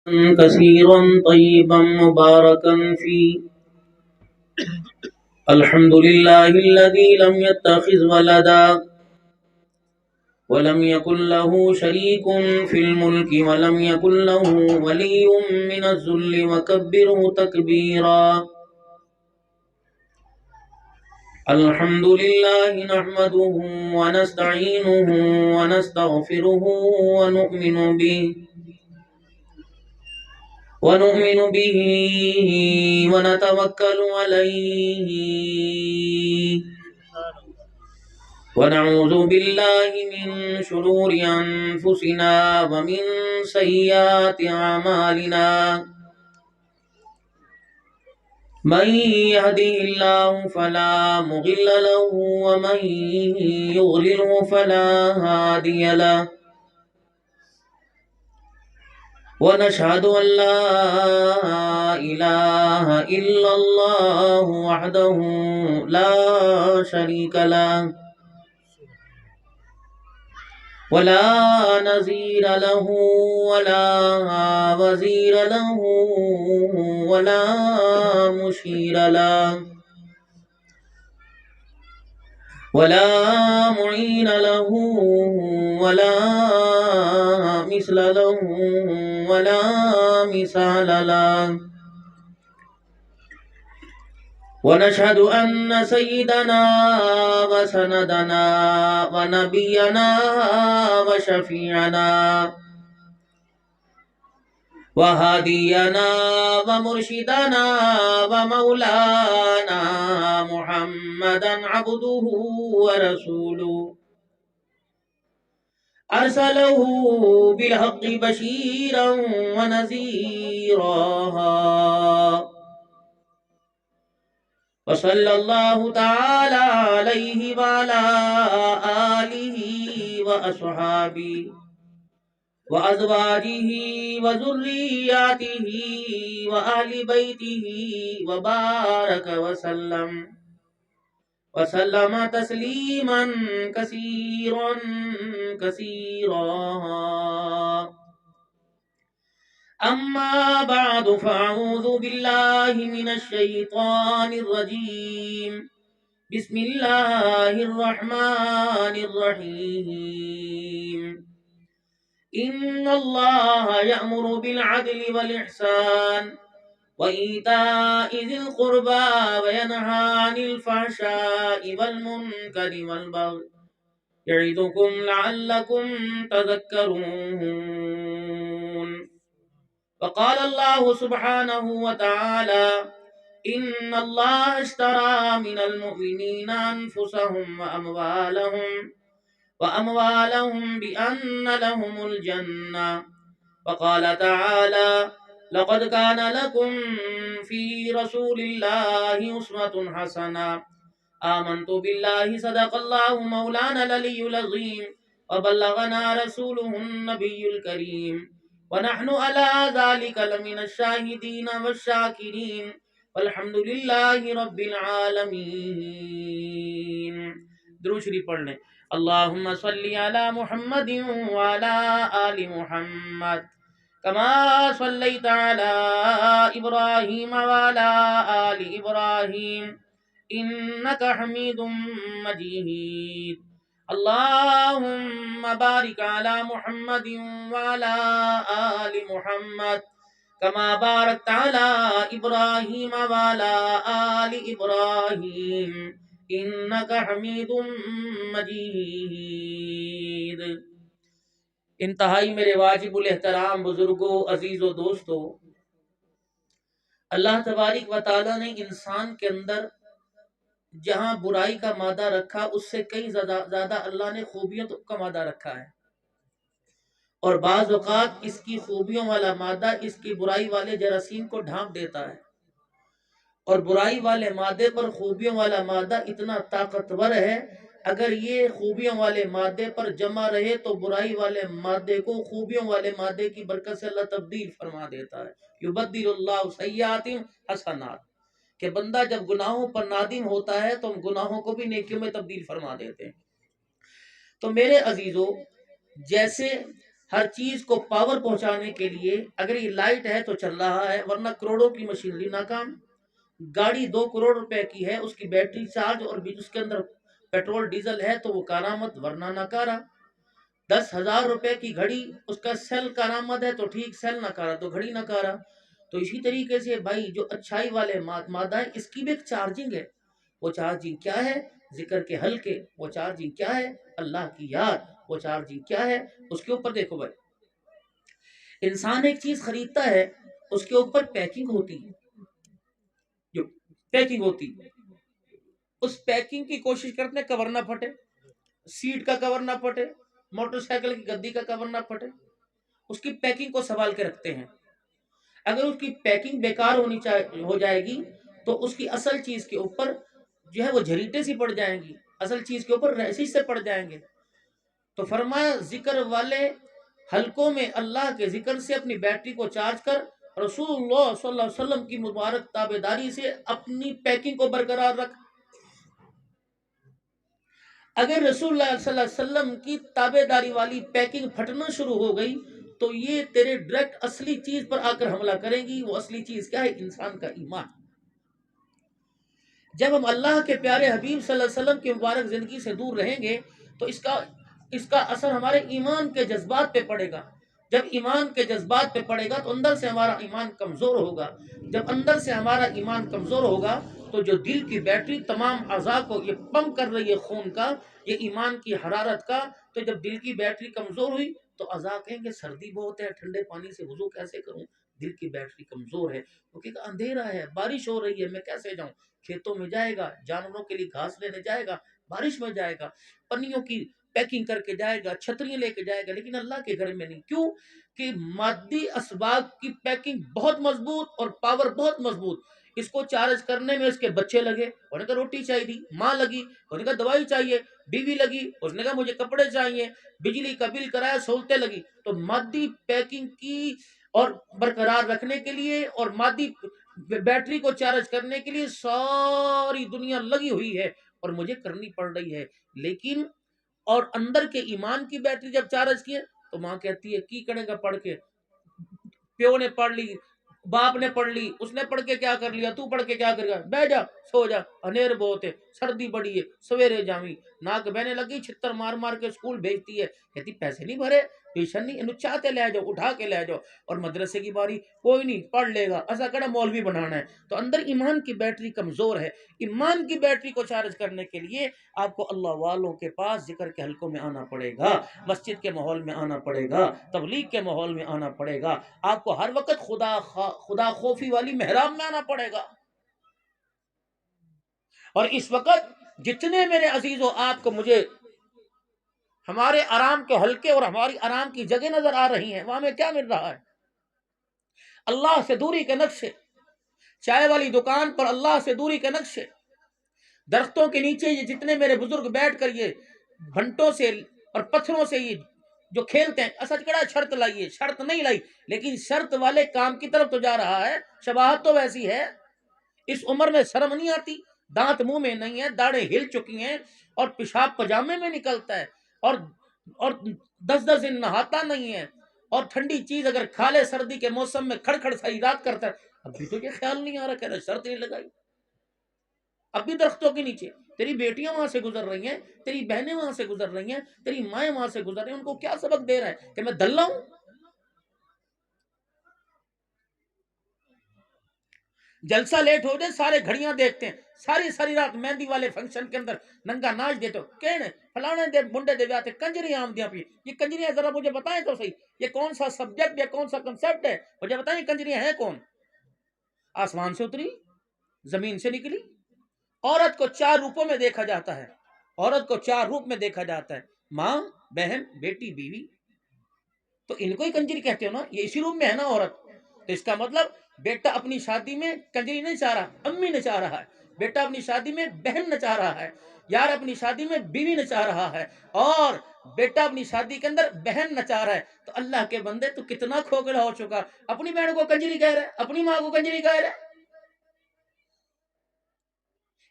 كثيرا طيبا مباركا فيه. الحمد لله الذي لم يتخذ ولدا ولم يكن له شريك في الملك ولم يكن له ولي من الذل وكبره تكبيرا. الحمد لله نحمده ونستعينه ونستغفره ونؤمن به ونتوكل عليه ونعوذ بالله من شرور أنفسنا ومن سيئات أعمالنا. من يهده الله فلا مضل له ومن يضلله فلا هادي له. ونشهد أن لا إله إلا الله وحده لا شريك له ولا نظير له ولا وزير له ولا مشير له ولا معين له ولا مثل له ولا مثال له. ونشهد أن سيدنا وسندنا ونبينا وشفيعنا وهادينا ومرشدنا ومولانا محمدا عبده ورسوله أرسله بالحق بشيرا ونذيرا. وصلى الله تعالى عليه وعلى آله وأصحابه وأزواجه وذرياته وأهل بيته وبارك وسلم تسليما كثيرا كثيرا. أما بعد فأعوذ بالله من الشيطان الرجيم. بسم الله الرحمن الرحيم. إن الله يأمر بالعدل والإحسان وإيتاء ذي القربى وينهى عن الفحشاء والمنكر والبغي يعظكم لعلكم تذكرون. وقال الله سبحانه وتعالى: إن الله اشترى من المؤمنين أنفسهم وأموالهم بأن لهم الجنة. وقال تعالى: لقد كان لكم في رسول الله أسوة حسنة. آمنت بالله صدق الله مولانا العلي العظيم وبلغنا رسوله النبي الكريم ونحن على ذلك لمن الشاهدين والشاكرين والحمد لله رب العالمين. درود شریف پڑھ لیں. اللہم صلی علی محمد وعلی آل محمد کما صلیت علی ابراہیم وعلی آل ابراہیم انک حمید مجید. اللہم بارک علی محمد وعلی آل محمد کما بارکت علی ابراہیم وعلی آل ابراہیم انک حمید مجید. انتہائی میرے واجب الاحترام بزرگوں، عزیزوں، دوستوں، اللہ تبارک و تعالیٰ نے انسان کے اندر جہاں برائی کا مادہ رکھا اس سے کئی زیادہ اللہ نے خوبیوں کا مادہ رکھا ہے، اور بعض اوقات اس کی خوبیوں والا مادہ اس کی برائی والے جراثیم کو ڈھانپ دیتا ہے، اور برائی والے مادے پر خوبیوں والا مادہ اتنا طاقتور ہے، اگر یہ خوبیوں والے مادے پر جمع رہے تو برائی والے مادے کو خوبیوں والے مادے کی برکت سے اللہ تبدیل فرما دیتا ہے. یبدل اللہ سیئات حسنات، کہ بندہ جب گناہوں پر نادم ہوتا ہے تو ہم گناہوں کو بھی نیکیوں میں تبدیل فرما دیتے ہیں. تو میرے عزیزو، جیسے ہر چیز کو پاور پہنچانے کے لیے اگر یہ لائٹ ہے تو چل رہا ہے، ورنہ کروڑوں کی مشینری ناکام۔ گاڑی 2 کروڑ روپے کی ہے، اس کی بیٹری چارج اور بھی اس کے اندر پیٹرول ڈیزل ہے تو وہ کارآمد ورنہ ناکارہ۔ 10,000 روپے کی گھڑی، اس کا سیل کارآمد ہے تو ٹھیک، سیل ناکارہ تو گھڑی ناکارہ۔ تو اسی طریقے سے بھائی جو اچھائی والے مادہ ہے اس کی بھی ایک چارجنگ ہے۔ وہ چارجنگ کیا ہے؟ ذکر کے حلقے۔ وہ چارجنگ کیا ہے؟ اللہ کی یاد۔ وہ چارجنگ کیا ہے؟ اس کے اوپر دیکھو بھائی، انسان ایک چیز خریدتا ہے، اس کے اوپر پیکنگ ہوتی ہے، جو پیکنگ ہوتی ہے اس پیکنگ کی کوشش کرتے ہیں کور نہ پھٹے، سیٹ کا کور نہ پھٹے، موٹر سائیکل کی گدی کا کور نہ پھٹے، اس کی پیکنگ کو سنبھال کے رکھتے ہیں۔ اگر اس کی پیکنگ بیکار ہو جائے گی تو اس کی اصل چیز کے اوپر جو ہے وہ جھریٹے سی پڑ جائیں گی، اصل چیز کے اوپر ریشز سے پڑ جائیں گے۔ تو فرمایا ذکر والے حلقوں میں اللہ کے ذکر سے اپنی بیٹری کو چارج کر، رسول اللہ صلی اللہ علیہ وسلم کی مبارک تابعداری سے اپنی پیکنگ کو برقرار رکھ۔ اگر رسول اللہ صلی اللہ علیہ وسلم کی تابعداری والی پیکنگ پھٹنا شروع ہو گئی تو یہ تیرے ڈائریکٹ اصلی چیز پر آ کر حملہ کریں گی۔ وہ اصلی چیز کیا ہے؟ انسان کا ایمان۔ جب ہم اللہ کے پیارے حبیب صلی اللہ علیہ وسلم کی مبارک زندگی سے دور رہیں گے تو اس کا اثر ہمارے ایمان کے جذبات پہ پڑے گا۔ جب ایمان کے جذبات پہ پڑے گا تو اندر سے ہمارا ایمان کمزور ہوگا۔ جب اندر سے ہمارا ایمان کمزور ہوگا تو جو دل کی بیٹری تمام اعضاء کو یہ پمپ کر رہی ہے خون کا، یہ ایمان کی حرارت کا، تو جب دل کی بیٹری کمزور ہوئی تو اعضاء کہیں گے سردی بہت ہے، ٹھنڈے پانی سے وضو کیسے کروں؟ دل کی بیٹری کمزور ہے۔ وہ کہے گا اندھیرا ہے، بارش ہو رہی ہے، میں کیسے جاؤں؟ کھیتوں میں جائے گا، جانوروں کے لیے گھاس لینے جائے گا، بارش میں جائے گا، پنیوں کی پیکنگ کر کے جائے گا، چھتریاں لے کے جائے گا، لیکن اللہ کے گھر میں نہیں۔ کیوں؟ کہ مادی اسباب کی پیکنگ بہت مضبوط اور پاور بہت مضبوط۔ اس کو چارج کرنے میں اس کے بچے لگے، انہوں نے کہا روٹی چاہیے، ماں لگی، انہوں نے کہا دوائی چاہیے، بیوی لگی، اس نے کہا مجھے کپڑے چاہیے، بجلی کا بل کرایہ سہولتیں لگی۔ تو مادی پیکنگ کی اور برقرار رکھنے کے لیے اور مادی بیٹری کو چارج کرنے کے لیے ساری دنیا لگی ہوئی ہے اور مجھے کرنی پڑ رہی ہے۔ لیکن اور اندر کے ایمان کی بیٹری جب چارج کی تو ماں کہتی ہے کی کرے گا پڑھ کے؟ پیو نے پڑھ لی، باپ نے پڑھ لی، اس نے پڑھ کے کیا کر لیا، تو پڑھ کے کیا کرے گا؟ بیٹھ جا، سو جا، انیر بہت ہے، سردی بڑی ہے، سویرے جاویں۔ ناک بہنے لگی، چھتر مار مار کے اسکول بھیجتی ہے، کہتی پیسے نہیں بھرے، ٹیوشن نہیں، انہوں چاہتے لے جاؤ، اٹھا کے لے جاؤ۔ اور مدرسے کی باری کوئی نہیں، پڑھ لے گا، ایسا کہنا مولوی بنانا ہے۔ تو اندر ایمان کی بیٹری کمزور ہے۔ ایمان کی بیٹری کو چارج کرنے کے لیے آپ کو اللہ والوں کے پاس ذکر کے حلقوں میں آنا پڑے گا، مسجد کے ماحول میں آنا پڑے گا، تبلیغ کے ماحول میں آنا پڑے گا، آپ کو ہر وقت خدا خوفی والی محراب میں آنا پڑے گا۔ اور اس وقت جتنے میرے عزیزوں آپ کو مجھے ہمارے آرام کے حلقے اور ہماری آرام کی جگہ نظر آ رہی ہیں، وہاں میں کیا مل رہا ہے؟ اللہ سے دوری کے نقشے، چائے والی دکان پر اللہ سے دوری کے نقشے، درختوں کے نیچے یہ جتنے میرے بزرگ بیٹھ کر یہ گھنٹوں سے اور پتھروں سے یہ جو کھیلتے ہیں، سچ کڑا شرط لائیے، شرط نہیں لائی، لیکن شرط والے کام کی طرف تو جا رہا ہے۔ شباہت تو ویسی ہے، اس عمر میں شرم نہیں آتی، دانت منہ میں نہیں ہے، داڑھیں ہل چکی ہیں اور پیشاب پجامے میں نکلتا ہے اور 10 دن نہاتا نہیں ہے اور ٹھنڈی چیز اگر کھا لے سردی کے موسم میں کھڑ کھڑ ساری رات کرتا ہے۔ اب بھی تو یہ خیال نہیں آ رہا کہ شرط نہیں لگائی، اب بھی درختوں کے نیچے تیری بیٹیاں وہاں سے گزر رہی ہیں، تیری بہنیں وہاں سے گزر رہی ہیں، تیری مائیں وہاں سے گزر رہی ہیں، ان کو کیا سبق دے رہا ہے کہ میں دلہ ہوں؟ جلسہ لیٹ ہو جائے سارے گھڑیاں دیکھتے ہیں، ساری رات مہندی والے فنکشن کے اندر ننگا ناچ دیتے ہو، کہنے فلانے دے منڈے دے بیاتے کنجریاں آمدیاں پی، یہ کنجریاں ذرا مجھے بتائیں تو صحیح، یہ کون سا سبجیکٹ یا کون سا کنسیپٹ ہے؟ مجھے بتائیں کنجریاں ہیں کون؟ آسمان سے اتری، زمین سے نکلی؟ عورت کو 4 روپوں میں دیکھا جاتا ہے، عورت کو 4 روپ میں دیکھا جاتا ہے، ماں، بہن، بیٹی، بیوی۔ تو ان کو ہی کنجری کہتے ہو نا، یہ اسی روپ میں ہے نا عورت۔ تو اس کا مطلب بیٹا اپنی شادی میں کنجری نہیں چاہ رہا، امی نچا رہا ہے، بیٹا اپنی شادی میں بہن نچا رہا ہے، یار اپنی شادی میں بیوی نچا رہا ہے، اور بیٹا اپنی شادی کے اندر بہن نچا رہا ہے۔ تو اللہ کے بندے تو کتنا کھوکھلا ہو چکا، اپنی بہن کو کنجری کہہ رہا ہے، اپنی ماں کو کنجری کہہ رہا ہے۔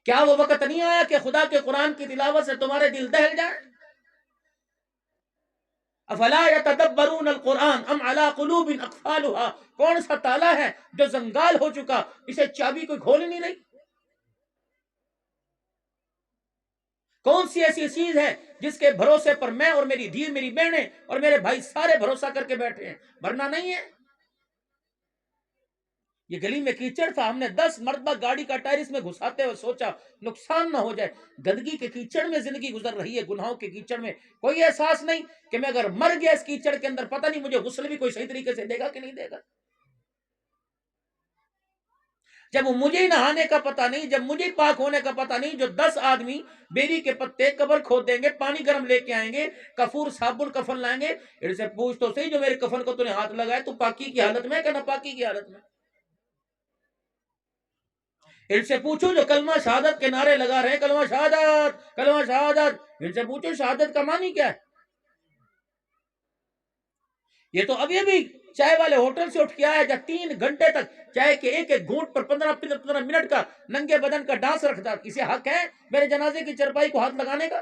کیا وہ وقت نہیں آیا کہ خدا کے قرآن کی تلاوت سے تمہارے دل دہل جائیں؟ افلا یتدبرون القرآن ام علی قلوب اقفالها، کون سا تالا ہے جو زنگال ہو چکا، اسے چابی کوئی کھول نہیں رہی؟ کون سی ایسی چیز ہے جس کے بھروسے پر میں اور میری دھی، میری بہنیں اور میرے بھائی سارے بھروسہ کر کے بیٹھے ہیں؟ ورنہ نہیں ہے۔ یہ گلی میں کیچڑ تھا، ہم نے 10 مرتبہ گاڑی کا ٹائر اس میں گھساتے ہوئے سوچا نقصان نہ ہو جائے۔ گندگی کے کیچڑ میں زندگی گزر رہی ہے، گناہوں کے کیچڑ میں کوئی احساس نہیں کہ میں اگر مر گیا اس کیچڑ کے اندر، پتہ نہیں مجھے غسل بھی کوئی صحیح طریقے سے دے گا کہ نہیں دے گا۔ جب مجھے ہی نہانے کا پتہ نہیں، جب مجھے پاک ہونے کا پتہ نہیں، جو 10 آدمی بیری کے پتے قبر کھود دیں گے، پانی گرم لے کے آئیں گے، کفور صابن کفن لائیں گے، ان سے پوچھ تو صحیح جو میرے کفن کو تو نے ہاتھ لگایا تو پاکی کی حالت میں کہ نہ پاکی کی حالت میں؟ ان سے پوچھو جو کلمہ شہادت کے نعرے لگا رہے ہیں، کلمہ شہادت کلمہ شہادت، ان سے پوچھو شہادت کا معنی کیا ہے؟ یہ تو ابھی ابھی چائے والے ہوٹل سے اٹھ کے آیا جب 3 گھنٹے تک چائے کے ایک ایک گھونٹ پر 15 منٹ کا ننگے بدن کا ڈانس رکھتا، اسے حق ہے میرے جنازے کی چرپائی کو ہاتھ لگانے کا؟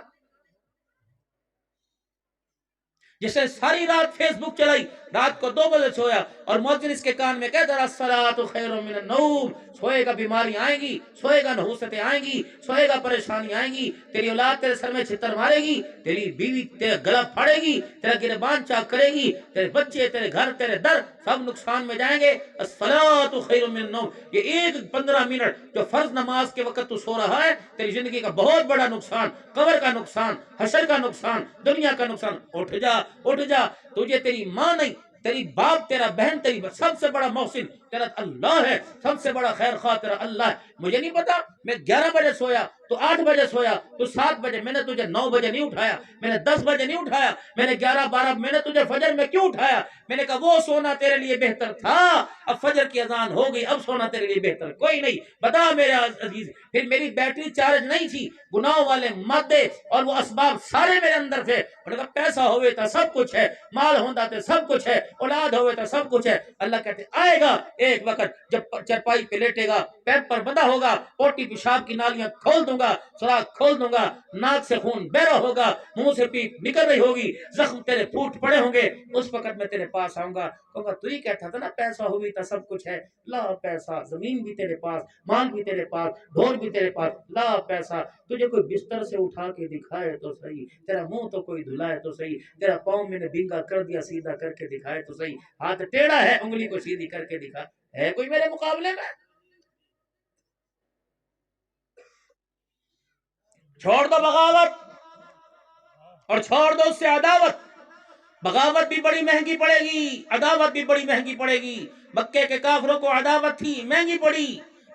جس نے ساری رات فیس بک چلائی، رات کو 2 بجے سویا اور مؤذن اس کے کان میں کہہ دیا الصلاۃ خیر من النوم، سوئے گا بیماریاں آئیں گی، سوئے گا نحوستیں آئیں گی، سوئے گا پریشانی آئیں گی، تیری اولاد تیرے سر میں چھتر مارے گی، تیری بیوی تیرا گلا پھاڑے گی، تیرا گریبان چاک کرے گی، تیرے بچے تیرے گھر تیرے در سب نقصان میں جائیں گے۔ الصلاۃ خیر من النوم، یہ ایک 15 منٹ جو فرض نماز کے وقت تو سو رہا ہے، تیری زندگی کا بہت بڑا نقصان، قبر کا نقصان، حشر کا نقصان، دنیا کا نقصان۔ اٹھ جا اٹھ جا، تجھے تیری ماں نہیں، تیری باپ، تیرا بہن، تیری سب سے بڑا محسن تیرا اللہ ہے، سب سے بڑا خیر خواہ تیرا اللہ ہے۔ مجھے نہیں پتا میں 11 بجے سویا تو 8 بجے سویا تو 7 بجے، میں نے تجھے 9 بجے نہیں اٹھایا، میں نے 10 بجے نہیں اٹھایا، میں نے 11 12، میں نے تجھے فجر میں کیوں اٹھایا؟ میں نے کہا وہ سونا تیرے لیے بہتر تھا، اب فجر کی اذان ہو گئی، اب سونا تیرے لیے بہتر کوئی نہیں۔ بتا میرے عزیز، پھر میری بیٹری چارج نہیں تھی، گناہوں والے مادے اور وہ اسباب سارے میرے اندر تھے۔ انہوں نے کہا پیسہ ہوئے تھا سب کچھ ہے، مال ہوندا تے سب کچھ ہے، اولاد ہوئے تو سب کچھ ہے۔ اللہ کہتے آئے گا ایک وقت جب چرپائی پہ لیٹے گا، پیپ پر بندھا ہوگا، پوٹی پیشاب کی نالیاں کھول دوں گا، سوراخ کھول دوں گا، ناک سے خون بہ رہا ہوگا، منہ سے پیپ نکل رہی ہوگی، زخم تیرے پھوٹ پڑے ہوں گے، اس وقت میں تیرے پاس آؤں گا، کہوں گا تو ہی کہتا تھا نا پیسہ ہوئی تو سب کچھ ہے، لا پیسہ، زمین بھی تیرے پاس، مال بھی تیرے پاس، ڈھول بھی تیرے پاس، لا پیسہ، تجھے کوئی بستر سے اٹھا کے دکھائے تو صحیح، تیرا منہ تو کوئی دھلائے تو صحیح، تیرا پاؤں میں نے بنگا کر دیا سیدھا کر کے دکھائے تو صحیح، ہاتھ ٹیڑھا ہے انگلی کو سیدھی کر کے دکھا، ہے کوئی میرے مقابلے میں؟ چھوڑ دو بغاوت اور چھوڑ دو اس سے عداوت۔ بغاوت بھی بڑی مہنگی پڑے گی، عداوت بھی بڑی مہنگی پڑے گی۔ مکے کے کافروں کو عداوت تھی، مہنگی پڑی،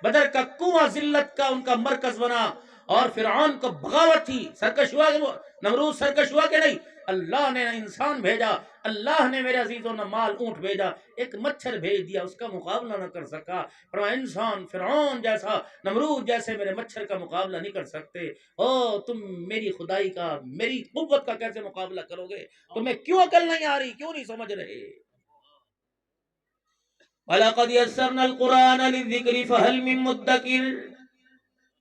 بدر کا کنواں ذلت کا ان کا مرکز بنا، اور فرعون کو بغاوت تھی، سرکش ہوا کہ نمرود سرکش ہوا کہ نہیں؟ اللہ نے نہ انسان بھیجا، اللہ نے میرے عزیزوں نہ مال اونٹ بھیجا، ایک مچھر بھیج دیا، اس کا مقابلہ نہ کر سکا، پر انسان فرعون جیسا، نمرود جیسے میرے مچھر کا مقابلہ نہیں کر سکتے۔ او تم میری خدائی کا، میری قوت کا کیسے مقابلہ کرو گے؟ تمہیں کیوں عقل نہیں آ رہی، کیوں نہیں سمجھ رہے؟ وَلَقَدْ يَسَّرْنَا الْقُرْآنَ لِلذِّكْرِ فَهَلْ مِن مُدَّكِرٍ،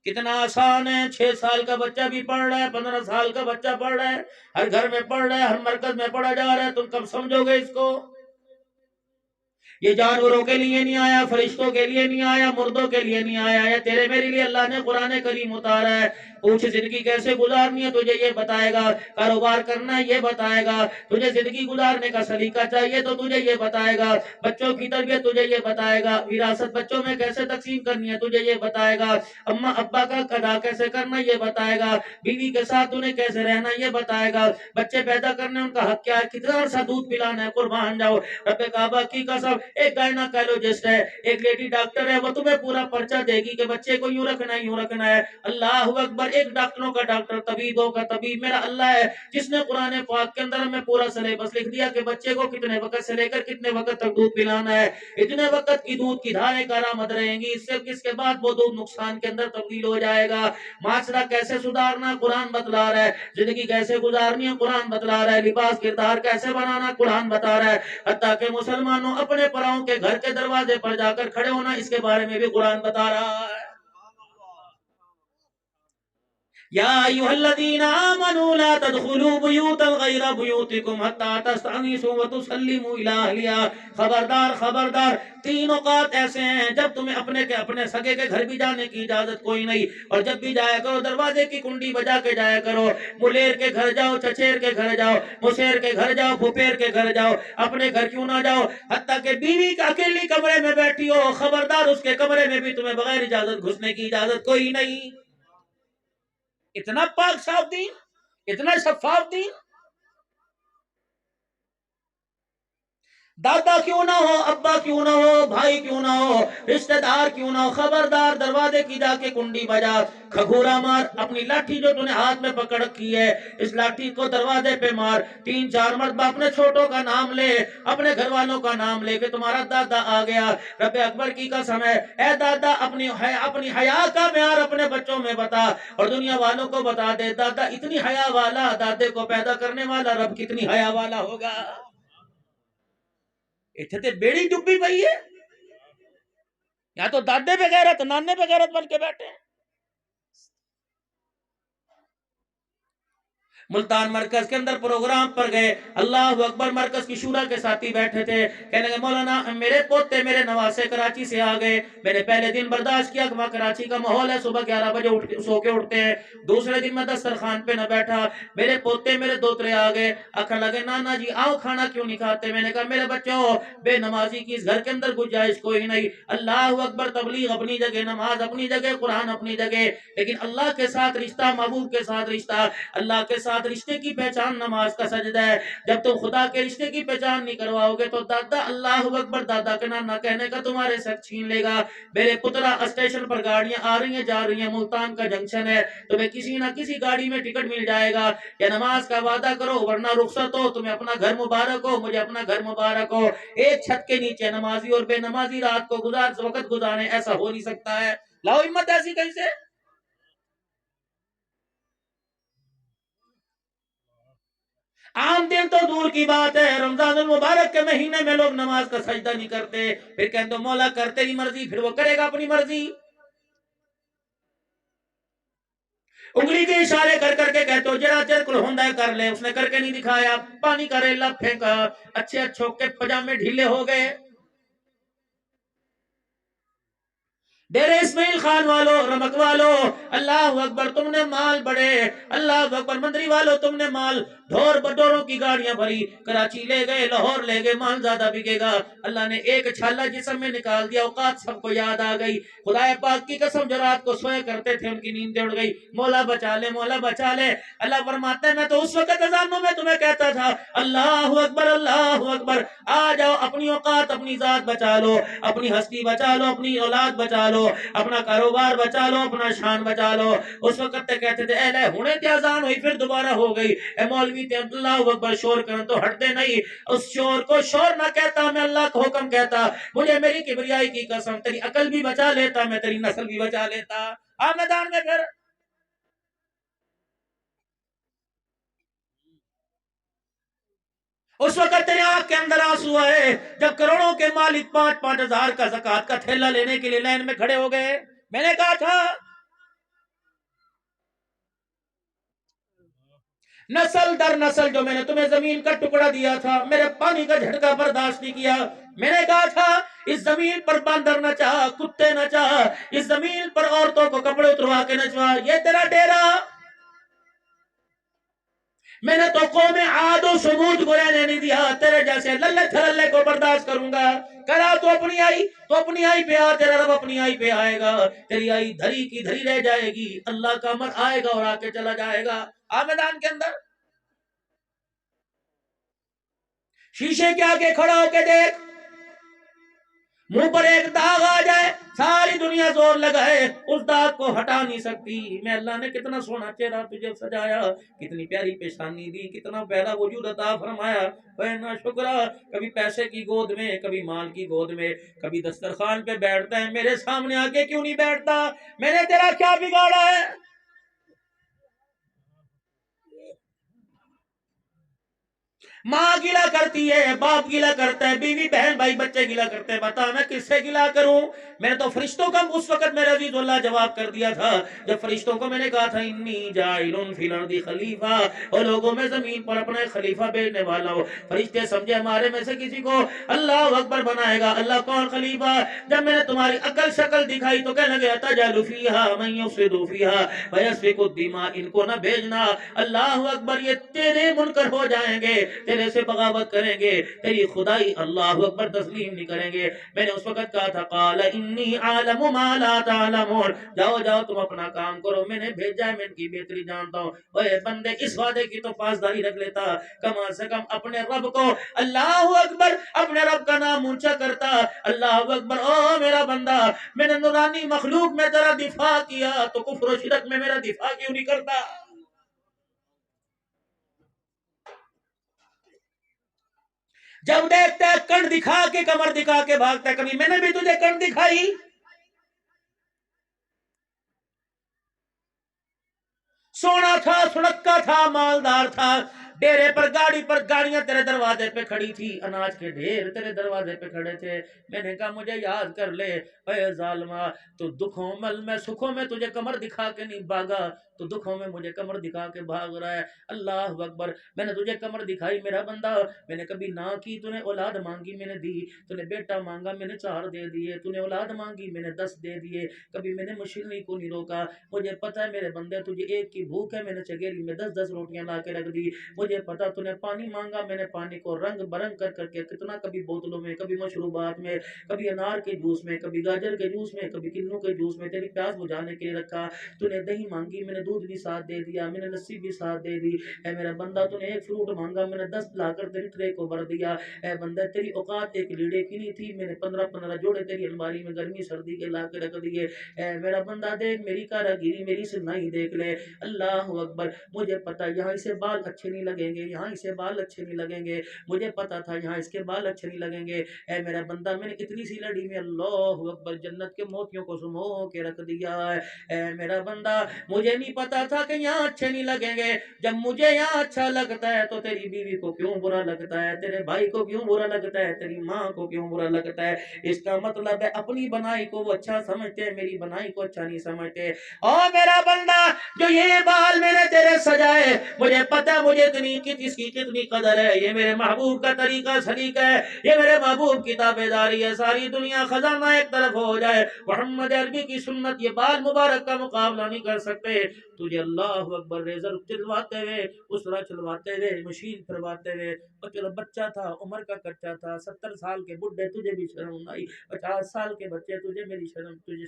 کتنا آسان ہے، 6 سال کا بچہ بھی پڑھ رہا ہے، 15 سال کا بچہ پڑھ رہا ہے، ہر گھر میں پڑھ رہا ہے، ہر مرکز میں پڑھا جا رہا ہے، تم کب سمجھو گے اس کو؟ یہ جانوروں کے لیے نہیں آیا، فرشتوں کے لیے نہیں آیا، مردوں کے لیے نہیں آیا، یا تیرے میرے لیے اللہ نے قرآن کریم اتارا ہے۔ پوچھ زندگی کیسے گزارنی ہے، تجھے یہ بتائے گا، کاروبار کرنا ہے یہ بتائے گا، تجھے زندگی گزارنے کا سلیقہ چاہیے تو تجھے یہ بتائے گا، بچوں کی تربیت تجھے یہ بتائے گا، وراثت بچوں میں کیسے تقسیم کرنی ہے تجھے یہ بتائے گا، اماں ابا کا ادا کیسے کرنا یہ بتائے گا، بیوی کے ساتھ انہیں کیسے رہنا یہ بتائے گا، بچے پیدا کرنے ان کا حق کیا ہے، کتنا عرصہ دودھ پلانا ہے، قربان جاؤ رب کعبہ کی قسم۔ ایک گائناکولوجسٹ ہے، ایک لیڈی ڈاکٹر ہے، وہ تمہیں پورا پرچہ دے گی کہ بچے کو یوں رکھنا ہے، یوں رکھنا ہے۔ اللہ اکبر، ایک ڈاکٹروں کا ڈاکٹر، طبیبوں کا طبیب میرا اللہ ہے، جس نے قرآن پاک کے اندر ہمیں پورا سلیبس لکھ دیا کہ بچے کو کتنے وقت سے لے کر کتنے وقت تک دودھ پلانا ہے، اتنے وقت کی دودھ کی دھاریں کارآمد رہیں گی، اس سے کس کے بعد وہ دودھ نقصان کے اندر تبدیل ہو جائے گا۔ معاشرہ کیسے سدھارنا قرآن بتلا رہا ہے، زندگی کیسے گزارنی ہے قرآن بتلا رہا ہے، لباس کردار کیسے بنانا قرآن بتا رہا ہے، حتیٰ کہ مسلمانوں اپنے پراؤں کے گھر کے دروازے پر جا کر کھڑے ہونا، اس کے بارے میں بھی قرآن بتا رہا ہے۔ یا ایھا الذین آمنوا لا تدخلوا بیوتا غیر بیوتکم حتی تستأنسوا وتسلموا الی اہلہا. خبردار خبردار، 3 اوقات ایسے ہیں جب تمہیں اپنے سگے کے گھر بھی جانے کی اجازت کوئی نہیں، اور جب بھی جایا کرو دروازے کی کنڈی بجا کے جایا کرو. ملیر کے گھر جاؤ، چچیر کے گھر جاؤ، مسیر کے گھر جاؤ، پھپھیر کے گھر جاؤ، اپنے گھر کیوں نہ جاؤ. حتیٰ کہ بیوی کا اکیلی کمرے میں بیٹھی ہو، خبردار اس کے کمرے میں بھی تمہیں بغیر اجازت گھسنے کی اجازت کوئی نہیں. اتنا پاک صاف دین، اتنا شفاف دین. دادا کیوں نہ ہو، ابا کیوں نہ ہو، بھائی کیوں نہ ہو، رشتہ دار کیوں نہ ہو، خبردار دروازے کی جا کے کنڈی بجا، کھگورا مار. اپنی لاٹھی جو تُونے ہاتھ میں پکڑ رکھی ہے، اس لاٹھی کو دروازے پہ مار. 3-4 مرتبہ اپنے چھوٹوں کا نام لے، اپنے گھر والوں کا نام لے کہ تمہارا دادا آ گیا. رب اکبر کی قسم ہے، اے دادا اپنی حیا کا معیار اپنے بچوں میں بتا، اور دنیا والوں کو بتا دے دادا اتنی حیا والا، دادے کو پیدا کرنے والا رب کتنی حیا والا ہوگا. اتنے تے بیڑی ڈبی پئی ہے، یا تو دادے پہ غیرت، نانے پہ غیرت بن کے بیٹھے ہیں. ملتان مرکز کے اندر پروگرام پر گئے، اللہ اکبر، مرکز کی شورا کے ساتھی بیٹھے تھے، کہنے لگے مولانا میرے پوتے میرے نواسے کراچی سے آ گئے. میں نے پہلے دن برداشت کیا کہ وہاں کراچی کا ماحول ہے، صبح 11 بجے سو کے اٹھتے ہیں. دوسرے دن میں دسترخوان پہ نہ بیٹھا، میرے پوتے میرے دوترے آ گئے، آخر لگے نانا جی آؤ کھانا کیوں نہیں کھاتے. میں نے کہا میرے بچوں، بے نمازی کی اس گھر کے اندر گنجائش کوئی نہیں. اللہ اکبر، تبلیغ اپنی جگہ، نماز اپنی جگہ، قرآن اپنی جگہ، لیکن اللہ کے ساتھ رشتہ، محبوب کے ساتھ رشتہ، اللہ کے ساتھ رشتے کی پہچان نماز کا سجدہ ہے. جب تم خدا کے رشتے کی پہچان نہیں کرواؤ گے تو دادا اللہ اکبر، دادا کے نانا کہنے کا تمہارے سے چھین لے گا. میرے پترا، اسٹیشن پر گاڑیاں آ رہی ہیں جا رہی ہیں، ملتان کا جنکشن ہے، تمہیں کسی نہ کسی گاڑی میں ٹکٹ مل جائے گا. یا نماز کا وعدہ کرو ورنہ رخصت ہو. تمہیں اپنا گھر مبارک ہو، مجھے اپنا گھر مبارک ہو. ایک چھت کے نیچے نمازی اور بے نمازی رات کو وقت گزارے، ایسا ہو نہیں سکتا ہے. لاؤ ہمت ایسی کہیں سے. عام دن تو دور کی بات ہے، رمضان المبارک کے مہینے میں لوگ نماز کا سجدہ نہیں کرتے. پھر کہتے ہیں مولا کر تیری مرضی، پھر وہ کرے گا اپنی مرضی. انگلی کے اشارے کر کر کے کہتے ہو جرا چر کل ہوندا ہے کر لے، اس نے کر کے نہیں دکھایا. پانی کا ریلا پھینکا، اچھے اچھوں کے پجامے ڈھیلے ہو گئے. ڈیرے اسماعیل خان والو، رمک والو، اللہ اکبر تم نے مال بڑے، اللہ اکبر مندری والو تم نے مال ڈوروں کی گاڑیاں بھری، کراچی لے گئے، لاہور لے گئے، مال زیادہ بکے گا. اللہ نے ایک چھالا جسم میں نکال دیا، اوقات سب کو یاد آ گئی. خدا پاک کی قسم جو رات کو سوئے کرتے تھے ان کی نیند اڑ گئی. مولا بچا لے، مولا بچا لے. اللہ فرماتے ہیں میں تو اس وقت اذانوں میں تمہیں کہتا تھا اللہ اکبر، اللہ اکبر. آ جاؤ، اپنی اوقات اپنی ذات بچا لو، اپنی ہستی بچا لو، اپنی اولاد بچا لو، اپنا کاروبار بچا لو، اپنا شان بچا لو. اس وقت تے کہتے تھے اے لے ہونے تے اذان ہوئی پھر دوبارہ ہو گئی، اے مولوی تے اللہ اکبر شور کرن تو ہٹتے نہیں. اس شور کو شور نہ کہتا، میں اللہ کا حکم کہتا. مجھے میری کبریائی کی قسم تیری عقل بھی بچا لیتا، میں تیری نسل بھی بچا لیتا. آ میدان میں پھر اس وقت تیرے آنکھ کے اندر آنسو آئے جب کروڑوں کے مالک 5,000 کا زکات کا تھیلا لینے کے لیے لائن میں کھڑے ہو گئے. میں نے کہا تھا نسل در نسل جو میں نے تمہیں زمین کا ٹکڑا دیا تھا، میرے پانی کا جھٹکا برداشت نہیں کیا. میں نے کہا تھا اس زمین پر باندر نہ چاہ، کتے نہ چاہ، اس زمین پر عورتوں کو کپڑے اتروا کے نہ چاہ، یہ تیرا ڈیرا. میں نے تو قوم عاد و ثمود کو رہنے نہیں دیا، تیرے جیسے للے تھللے کو برداشت کروں گا. کرا تو اپنی آئی، تو اپنی آئی پہ آ، تیرا رب اپنی آئی پہ آئے گا. تیری آئی دھری کی دھری رہ جائے گی، اللہ کا امر آئے گا اور آ کے چلا جائے گا. آ میدان کے اندر شیشے کے آگے کھڑا ہو کے دیکھ، منہ پر ایک داغ آ جائے، ساری دنیا زور لگائے، اس داغ کو ہٹا نہیں سکتی. میں اللہ نے کتنا سونا چہرہ تجھے سجایا، کتنی پیاری پیشانی دی، کتنا پیارا وجود عطا فرمایا. نا شکرا. کبھی پیسے کی گود میں، کبھی مال کی گود میں، کبھی دسترخوان پہ بیٹھتا ہے، میرے سامنے آ کے کیوں نہیں بیٹھتا؟ میں نے تیرا کیا بگاڑا ہے؟ ماں گلا کرتی ہے، باپ گلا کرتا ہے، بیوی بہن بھائی بچے گلا کرتے ہیں. بتا میں کس سے گلا کروں؟ میں نے تو فرشتوں کا اس وقت میرے عزیز اللہ جواب کر دیا تھا جب فرشتوں کو میں نے کہا تھا انی جاعل فی الارض خلیفہ، اور لوگوں میں زمین پر اپنا خلیفہ بھیجنے والا ہو۔ فرشتے سمجھے ہمارے میں سے کسی کو اللہ اکبر بنائے گا، اللہ کون خلیفہ؟ جب میں نے تمہاری عقل شکل دکھائی تو کہنے لگا تجعل فیہا من یفسد فیہا ویسفک الدماء، ان کو نہ بھیجنا، اللہ اکبر یہ تیرے منکر ہو جائیں گے، تیرے سے بغاوت کریں گے، تیری خدائی اللہ اکبر تسلیم نہیں کریں گے۔ میں نے اس وقت کہا تھا قال انی اعلم ما لا تعلمون، جاؤ جاؤ تم اپنا کام کرو، میں نے بھیجا ہے، میں ان کی بہتری جانتا ہوں۔ اے بندے اس وعدے کی تو پاسداری رکھ لیتا، کم از کم اپنے رب کو اللہ اکبر اپنے رب کا نام اونچا کرتا، اللہ اکبر۔ او میرا بندہ، میں نے نورانی مخلوق میں تیرا دفاع کیا تو کفر و شرک میں میرا دفاع کیوں نہیں کرتا؟ جب دیکھتا ہے کن دکھا کے کمر دکھا کے بھاگتا ہے، کبھی میں نے بھی تجھے کن دکھائی؟ سونا تھا، سڑکا تھا، مالدار تھا، ڈیرے پر گاڑی پر گاڑیاں تیرے دروازے پہ کھڑی تھی، اناج کے ڈھیر تیرے دروازے پہ کھڑے تھے، میں نے کہا مجھے یاد کر لے اے ظالمہ، تو دکھوں میں سکھوں میں تجھے کمر دکھا کے نہیں بھاگا، تو دکھوں میں مجھے کمر دکھا کے بھاگ رہا ہے، اللہ اکبر۔ میں نے تجھے کمر دکھائی میرا بندہ، میں نے کبھی نہ کی، تو نے اولاد مانگی میں نے دی، تو نے بیٹا مانگا میں نے 4 دے دیے، تو نے اولاد مانگی میں نے 10 دے دیے، کبھی میں نے مشکل کو نہیں روکا، مجھے پتا ہے میرے بندے تجھے ایک کی بھوک ہے، میں نے چگیری میں 10 روٹیاں لا کے رکھ دی، مجھے پتا تو نے پانی مانگا، میں نے پانی کو رنگ برنگ کر کے کتنا، کبھی بوتلوں میں، کبھی مشروبات میں، کبھی انار کے جوس میں، کبھی گاجر کے جوس میں، کبھی کنوں کے جوس میں تیری پیاس بجھانے کے لیے رکھا، تو نے دہی مانگی میں نے دودھ بھی ساتھ دے دیا، میں نے لسی بھی ساتھ دے دی، اے میرا بندہ تو نے ایک فروٹ مانگا میں نے 10 لا کر تیری ٹرے کو بھر دیا، اے بندہ تیری اوقات ایک لیڑے کی نہیں تھی، میں نے 15 جوڑے تیری الماری میں گرمی سردی کے لا کے رکھ دیے، اے میرا بندہ دیکھ میری کاراگیری، میری سنائی دیکھ لے، اللہ اکبر۔ مجھے پتا یہاں اسے بال اچھے نہیں لگیں گے، یہاں اسے بال اچھے نہیں لگیں گے، مجھے پتا تھا یہاں اس کے بال اچھے نہیں لگیں گے، اے میرا بندہ میں نے اتنی سی لڑی میں اللہ اکبر جنت کے موتیوں کو سمو کے رکھ دیا ہے، اے میرا بندہ مجھے نہیں پتا تھا کہ یہاں اچھے نہیں لگیں گے، جب مجھے یہاں اچھا لگتا ہے تو تیری بیوی کو کیوں برا لگتا ہے، تیرے بھائی کو کیوں برا لگتا ہے، تیری ماں کو کیوں برا لگتا ہے؟ اس کا مطلب ہے اپنی بنائی کو وہ اچھا سمجھتے ہیں، میری بنائی کو اچھا نہیں سمجھتے۔ اور میرا بندہ جو یہ بال میں نے تیرے سجائے، مجھے پتا مجھے اس کی کتنی قدر ہے، یہ میرے محبوب کا طریقہ سلیقہ ہے، یہ میرے محبوب کی تابعداری ہے، ساری دنیا خزانہ ایک طرف ہو جائے، محمد عربی کی سنت یہ بال مبارک کا مقابلہ نہیں کر سکتے، تجھے اللہ اکبر ریزر چلواتے ہوئے، اسرا چلواتے ہوئے، مشین پھرواتے ہوئے، اور چلو بچہ تھا، عمر کا کچا تھا، 70 سال کے بڈھے تجھے بھی شرم نہ آئی، 50 سال کے بچے تجھے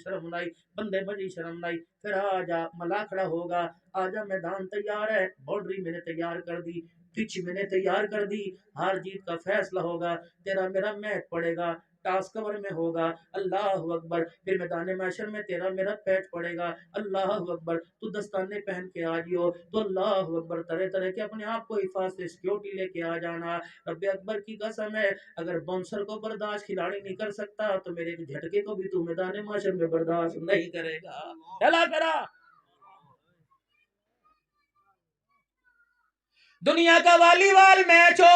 شرم نہ آئی، بندے مجھے شرم نہ آئی، پھر آجا ملاکھڑا ہوگا، آجا میدان تیار ہے، باؤنڈری میں نے تیار کر دی، پچ میں نے تیار کر دی، ہار جیت کا فیصلہ ہوگا، تیرا میرا میچ پڑے گا، ٹاس کور میں ہوگا، اللہ اکبر، پھر میدان محشر میں تیرا میرا پیچ پڑے گا، اللہ اکبر، تو دستانے پہن کے آجیو، تو اللہ اکبر طرح طرح کے اپنے آپ کو حفاظت سے سیکیورٹی لے کے آ جانا، رب اکبر کی قسم ہے، اگر باؤنسر کو برداشت کھلاڑی نہیں کر سکتا تو میرے جھٹکے کو بھی تو میدان محشر میں برداشت نہیں کرے گا، چلا کرا۔ دنیا کا والی بال میچ ہو،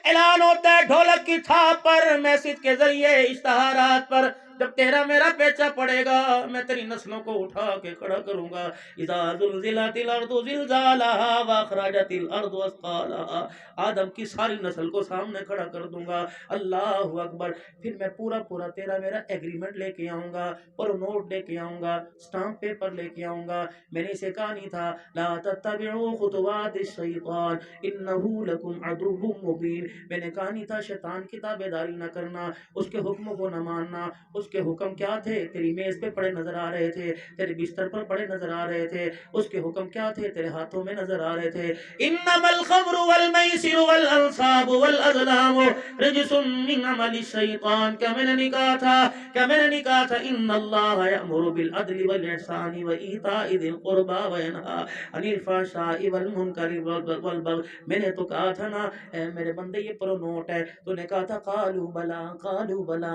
اعلان ہوتا ہے ڈھولک کی تھاپ پر، میسج کے ذریعے اشتہارات پر، جب تیرا میرا پیچا پڑے گا میں تیری نسلوں کو اٹھا کے کھڑا کروں گا، اذا زلزلت الارض زلزالها واخرجت الارض اثقالها، آدم کی ساری نسل کو سامنے کھڑا کر دوں گا، اللہ اکبر، پھر میں پورا تیرا میرا ایگریمنٹ لے کے آؤں گا، پر نوٹ لے کے آؤں گا، سٹامپ پیپر لے کے آؤں گا، میں نے اسے کہا نہیں تھا لا تتبعوا خطوات الشیطان انہو لکم عدو مبین، میں نے کہا نہیں تھا شیطان کی تابعداری نہ کرنا، اس کے حکموں کو نہ ماننا، اس کے حکم کیا تھے، تیری میز پہ پڑے نظر آ رہے تھے، تیرے بستر پر پڑے نظر آ رہے تھے، اس کے حکم کیا تھے، تیرے ہاتھوں میں نظر آ رہے تھے، انما الخمر والمیسر والانصاب والازلام رجس من عمل الشیطان، کیا میں نے نہیں کہا تھا، کیا میں نے نہیں کہا تھا ان اللہ یأمر بالعدل والاحسان وایتاء ذی القربى وینہی عن الفحشاء والمنکر والبغی، میں نے تو کہا تھا نا اے میرے بندے یہ پرو نوٹ ہے، تو نے کہا تھا قالوا بلا قالوا بلا